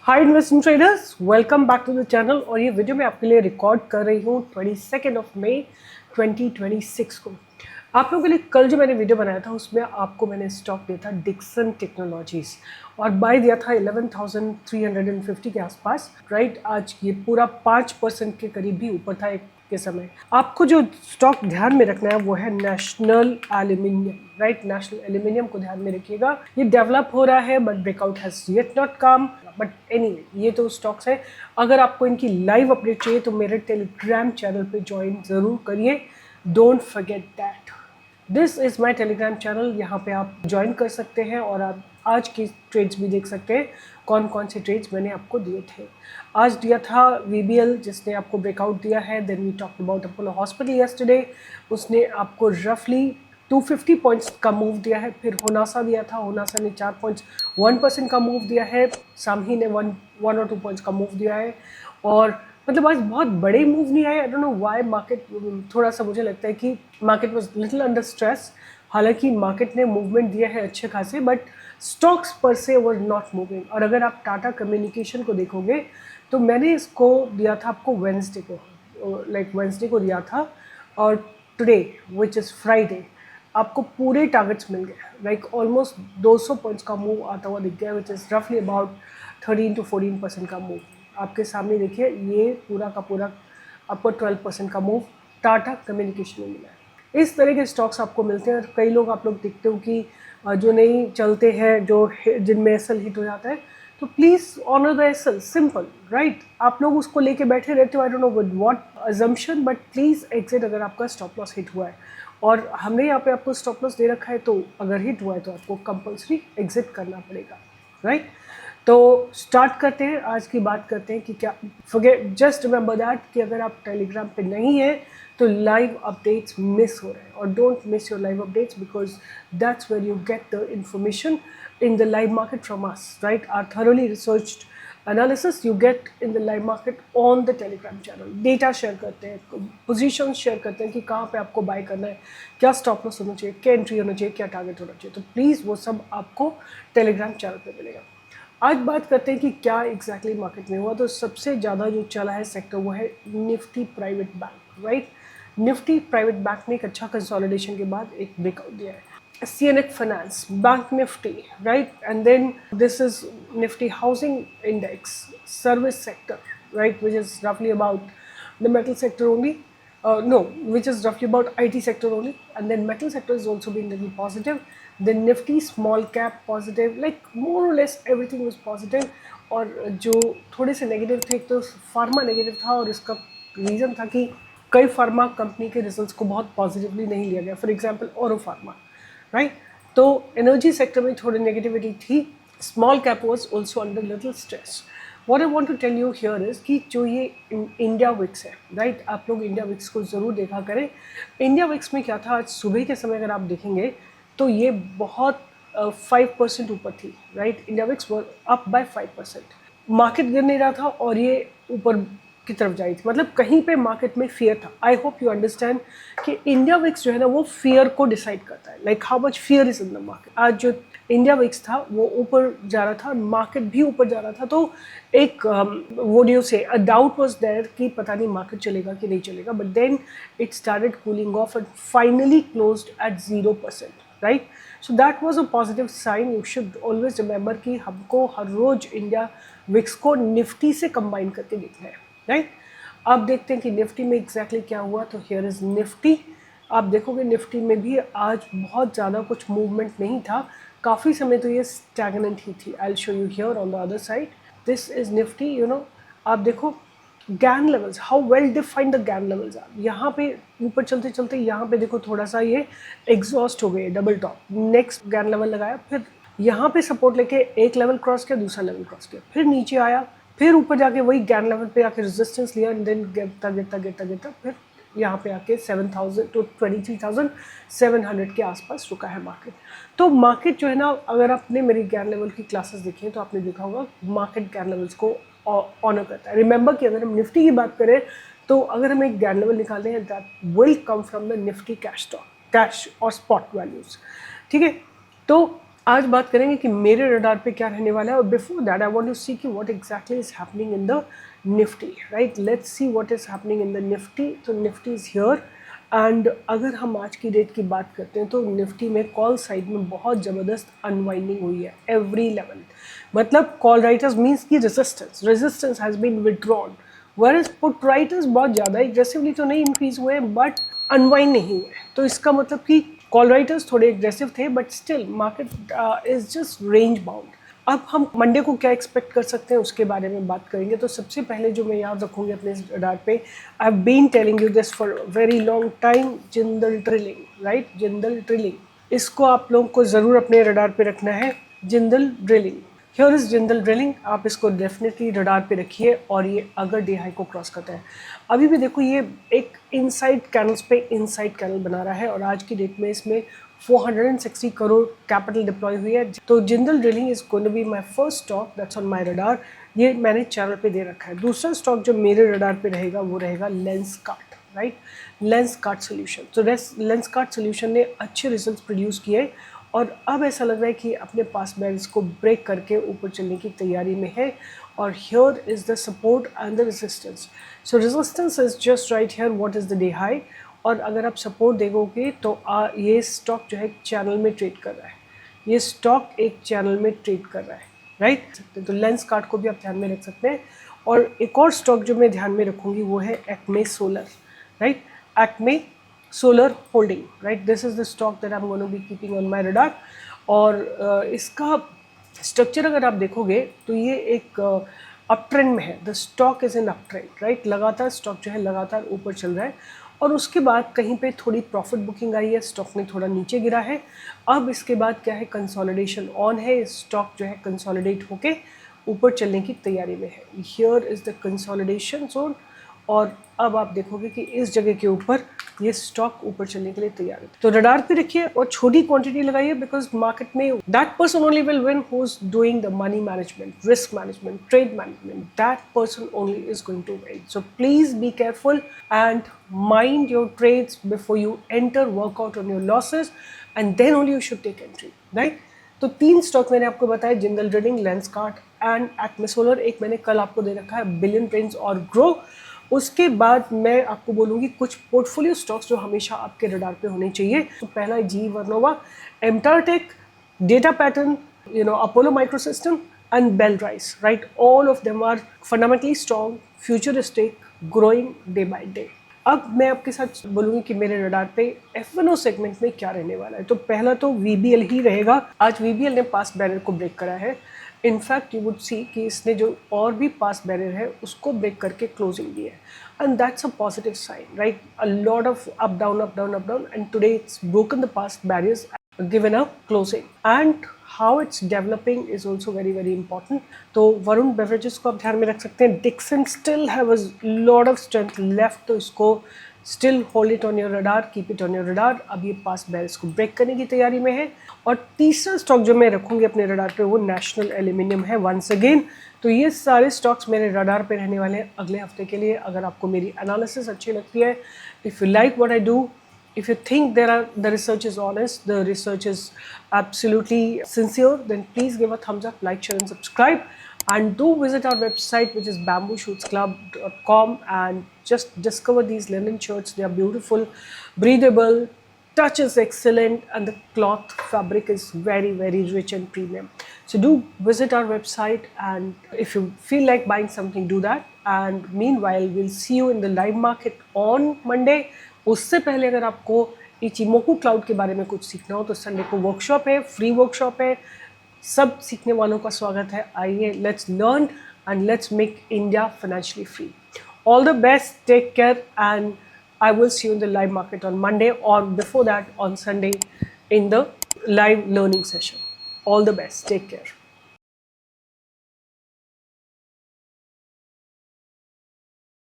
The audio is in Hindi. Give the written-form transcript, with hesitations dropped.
Hi investment traders, welcome back to the channel. और ये वीडियो मैं आपके लिए रिकॉर्ड कर रही हूँ 22 मई 2026 को। आप लोगों के लिए कल जो मैंने वीडियो बनाया था उसमें आपको मैंने स्टॉक दिया था डिक्सन टेक्नोलॉजीज और बाय दिया था 11,350 के आसपास। राइट, आज ये पूरा 5% के करीब भी ऊपर था एक के समय। आपको जो स्टॉक ध्यान में रखना है वो है national aluminium. Right, national aluminium को ध्यान में रखिएगा। ये डेवलप हो रहा है but breakout has yet not come, but anyway ये तो स्टॉक्स है। अगर आपको इनकी लाइव अपडेट चाहिए तो मेरे टेलीग्राम चैनल पे ज्वाइन जरूर करिए, don't forget that. This is my Telegram channel, यहाँ पे आप ज्वाइन कर सकते हैं और आप आज की ट्रेड्स भी देख सकते हैं, कौन कौन से ट्रेड्स मैंने आपको दिए थे। आज दिया था वीबीएल जिसने आपको ब्रेकआउट दिया है। Then we talk about Apollo hospital yesterday, उसने आपको रफली 250 पॉइंट्स का मूव दिया है। फिर होनासा दिया था, होनासा ने 4.1% का मूव दिया है। सामही ने 1 और 2 पॉइंट्स का मूव दिया है। और मतलब आज बहुत बड़े मूव नहीं आए। आई डोंट नो व्हाई मार्केट, थोड़ा सा मुझे लगता है कि market was little under stress. हालांकि मार्केट ने मूवमेंट दिया है अच्छे खासे, बट स्टॉक्स पर से वर नॉट मूविंग। और अगर आप टाटा कम्युनिकेशन को देखोगे तो मैंने इसको दिया था आपको वेंसडे को, वेंसडे को दिया था, और टुडे विच इज़ फ्राइडे आपको पूरे टारगेट्स मिल गए। ऑलमोस्ट 200 पॉइंट्स का मूव आता हुआ दिख गया, विच इज़ रफली अबाउट 13 to 14% का मूव। आपके सामने देखिए, ये पूरा का पूरा आपको 12% का मूव टाटा कम्युनिकेशन में मिला है। इस तरह के स्टॉक्स आपको मिलते हैं। और कई लोग आप लोग देखते हो कि जो नहीं चलते हैं, जो जिनमें एसएल हिट हो जाता है, तो please honour the SL, simple. Right, आप लोग उसको लेके बैठे रहते हो, I don't know with what assumption, but please exit अगर आपका स्टॉप लॉस हिट हुआ है। और हमने यहाँ पे आपको स्टॉप लॉस दे रखा है, तो अगर हिट हुआ है तो आपको कंपल्सरी एग्जिट करना पड़ेगा। राइट, तो स्टार्ट करते हैं, आज की बात करते हैं कि क्या फॉरगेट, जस्ट रिमेंबर दैट कि अगर आप टेलीग्राम पे नहीं हैं तो लाइव अपडेट्स मिस हो रहे हैं। और don't miss your live updates because that's where you get the information in the live market from us, right? Our thoroughly researched analysis you get in the live market on the telegram channel. Data share करते हैं, positions share करते हैं कि कहाँ पे आपको buy करना है, क्या stop loss होना चाहिए, क्या entry होना चाहिए, क्या target होना चाहिए। तो प्लीज़ वो सब आपको telegram channel पे मिलेगा। आज बात करते हैं कि क्या एग्जैक्टली मार्केट में हुआ। तो सबसे ज़्यादा जो चला है सेक्टर वो है Nifty private bank. Right, Nifty private bank ने एक अच्छा कंसोलिडेशन के बाद एक ब्रेकआउट दिया है। CNX Finance, Bank Nifty, right? And then this is Nifty Housing Index, service sector, right? Which is roughly about the metal sector only. No, which is roughly about IT sector only. And then metal sector is also been little positive. Then Nifty small cap positive, like more or less everything was positive. और जो थोड़े से नेगेटिव थे, तो फार्मा नेगेटिव था, और इसका रीज़न था कि कई फार्मा कंपनी के रिजल्ट्स को बहुत पॉजिटिवली नहीं लिया गया। For example Oro pharma, right. तो एनर्जी सेक्टर में थोड़ी नेगेटिविटी थी। Small cap was also under little stress. What I want to tell you here is कि जो ये इंडिया विक्स है, राइट, आप लोग इंडिया विक्स को ज़रूर देखा करें। इंडिया विक्स में क्या था, आज सुबह के समय अगर आप देखेंगे तो ये बहुत 5% ऊपर थी। Right, India VIX were up by 5%। Market गिर नहीं रहा था और ये ऊपर की तरफ जा रही थी, मतलब कहीं पे मार्केट में फियर था। आई होप यू अंडरस्टैंड कि इंडिया विक्स जो है ना वो फियर को डिसाइड करता है, like how much fear is in the market. आज जो इंडिया विक्स था वो ऊपर जा रहा था, मार्केट भी ऊपर जा रहा था, तो एक वो से अ डाउट वाज देयर कि पता नहीं मार्केट चलेगा कि नहीं चलेगा, but then it started cooling off and finally closed at 0%। Right, so that was a positive sign. You should always remember कि हमको हर रोज इंडिया विक्स को निफ्टी से कंबाइन करके देखना है। राइट, अब देखते हैं कि निफ्टी में एग्जैक्टली क्या हुआ। तो हियर इज निफ्टी। आप देखोगे निफ्टी में भी आज बहुत ज़्यादा कुछ मूवमेंट नहीं था, काफ़ी समय तो ये स्टैगनेंट ही थी। I will show you here on the other side. This is Nifty, you know. आप देखो Gann levels, how well defined the Gann levels are. यहाँ पे ऊपर चलते चलते यहाँ पे देखो थोड़ा सा ये एग्जॉस्ट हो गए, double top, next Gann level लगाया, फिर यहाँ पे सपोर्ट लेके एक लेवल क्रॉस किया, दूसरा लेवल क्रॉस किया, फिर नीचे आया, फिर ऊपर जाके वही गैन लेवल पे आके रेजिस्टेंस लिया, एंड देन गिरता गिरता गिरता गिरता फिर यहाँ पे आके 7,000 to 23,700 के आसपास रुका है मार्केट। तो मार्केट जो है ना, अगर आपने मेरी गैन लेवल की क्लासेस देखी हैं तो आपने देखा होगा मार्केट गैन लेवल्स को ऑनर करता है। रिमेंबर कि अगर हम निफ्टी की बात करें तो अगर हम एक गैन लेवल निकालते हैं, that will come from the Nifty cash stock, cash और स्पॉट वैल्यूज। ठीक है, तो आज बात करेंगे कि मेरे रडार पे क्या रहने वाला है, और before that I want to see कि what exactly is happening in the Nifty, right. Let's see what is happening in the Nifty. तो निफ्टी इज हियर, एंड अगर हम आज की डेट की बात करते हैं तो निफ्टी में कॉल साइड में बहुत ज़बरदस्त अनवाइंडिंग हुई है एवरी लेवल। मतलब कॉल राइटर्स मीन्स की resistance has been withdrawn, where put writers बहुत ज़्यादा एग्रेसिवली तो नहीं इंक्रीज हुए हैं बट अनवाइंड नहीं हुए। तो इसका मतलब कि कॉल राइटर्स थोड़े एग्रेसिव थे but still market is just range bound. अब हम मंडे को क्या एक्सपेक्ट कर सकते हैं उसके बारे में बात करेंगे। तो सबसे पहले जो मैं याद रखूँगी अपने रडार पे, I have been telling you this for very long time, Jindal drilling, right. Jindal drilling, इसको आप लोगों को ज़रूर अपने रडार पे रखना है। Jindal drilling, here is Jindal drilling, आप इसको डेफिनेटली रडार पे रखिए। और ये अगर डे हाई को क्रॉस करता है, अभी भी देखो ये एक इनसाइड कैनल्स पे इनसाइड कैनल बना रहा है और आज की डेट में इसमें 460 करोड़ कैपिटल डिप्लॉय हुई है। तो Jindal drilling is going to be my first stock that's on my radar. ये मैंने चैनल पे दे रखा है। दूसरा स्टॉक जो मेरे रडार पे रहेगा वो रहेगा लेंसकार्ट, राइट। लेंसकार्ट सोल्यूशन, तो लेंसकार्ट सोल्यूशन ने अच्छे रिजल्ट्स प्रोड्यूस किए और अब ऐसा लग रहा है कि अपने पास बैरियर्स को ब्रेक करके ऊपर चलने की तैयारी में है। और here is the support and the resistance. So resistance is just right here, what is the day high. और अगर आप सपोर्ट देखोगे तो ये स्टॉक जो है चैनल में ट्रेड कर रहा है, ये स्टॉक एक चैनल में ट्रेड कर रहा है, राइट। तो लेंसकार्ट को भी आप ध्यान में रख सकते हैं। और एक और स्टॉक जो मैं ध्यान में रखूँगी वो है Acme solar, right. Acme solar holding, right, this is the stock that I am going to be keeping on my radar. और इसका स्ट्रक्चर अगर आप देखोगे तो ये एक अप ट्रेंड में है। The stock is in up trend, right. लगातार स्टॉक जो है लगातार ऊपर चल रहा है और उसके बाद कहीं पे थोड़ी प्रॉफिट बुकिंग आई है, स्टॉक ने थोड़ा नीचे गिरा है। अब इसके बाद क्या है, कंसोलिडेशन ऑन है, स्टॉक जो है कंसोलिडेट होके ऊपर चलने की तैयारी में है। Here is the consolidation zone और अब आप देखोगे कि इस जगह के ऊपर ये स्टॉक ऊपर चलने के लिए तैयार है। तो रडार पे रखिए और छोटी क्वांटिटी लगाइए, बिकॉज मार्केट में that person only will win who is doing the money management, risk management, trade management, that person only is going to win. So please be careful and mind your trades before you enter, work out on your losses and then only you should take entry, right. तो 3 स्टॉक मैंने आपको बताया, Jindal drilling, Lenskart and Acme solar. एक मैंने कल आपको दे रखा है बिलियन ट्रेंड्स और ग्रो। उसके बाद मैं आपको बोलूँगी कुछ पोर्टफोलियो स्टॉक्स जो हमेशा आपके रडार पे होने चाहिए। तो पहला है जी वर्नोवा, एम्टारटेक, Data Pattern, Apollo Microsystem and Bel Rise, right. All of them are fundamentally strong, futuristic, growing day by day. अब मैं आपके साथ बोलूँगी कि मेरे रडार पे F1O सेगमेंट में क्या रहने वाला है। तो पहला तो VBL ही रहेगा। आज VBL ने पास बैरियर को ब्रेक करा है। इनफैक्ट यू वुड सी कि इसने जो और भी पास बैरियर है उसको ब्रेक करके क्लोजिंग दी है, and that's a positive sign, right. A lot of up down and today it's broken the pass barriers given a closing, and how it's developing is also very very important. तो वरुण बेवरेजेस को आप ध्यान में रख सकते हैं। Dixon still have a lot of strength left, तो इसको still hold it on your radar, keep it on your radar। अब ये पास बैरियर्स को ब्रेक करने की तैयारी में है। और तीसरा स्टॉक जो मैं रखूँगी अपने रडार पे वो नेशनल एल्यूमिनियम है वंस अगेन। तो ये सारे स्टॉक्स मेरे रडार पे रहने वाले हैं अगले हफ्ते के लिए। अगर आपको मेरी एनालिसिस अच्छी लगती है, if you like what I do, if you think the research is honest, the research is absolutely sincere, then please give a thumbs up, like, share and subscribe, and do visit our website which is bambooshootsclub.com and just discover these linen shirts. They are beautiful, breathable, touch is excellent, and the cloth fabric is very very rich and premium. So do visit our website, and if you feel like buying something, do that. And meanwhile we'll see you in the live market on Monday. उससे पहले अगर आपको इचिमोकू क्लाउड के बारे में कुछ सीखना हो तो संडे को वर्कशॉप है, फ्री वर्कशॉप है, सब सीखने वालों का स्वागत है। आइए, let's learn and let's make India financially free. All the best, take care, and I will see you in the live market on Monday और before that on Sunday in the live learning session. All the best. Take care.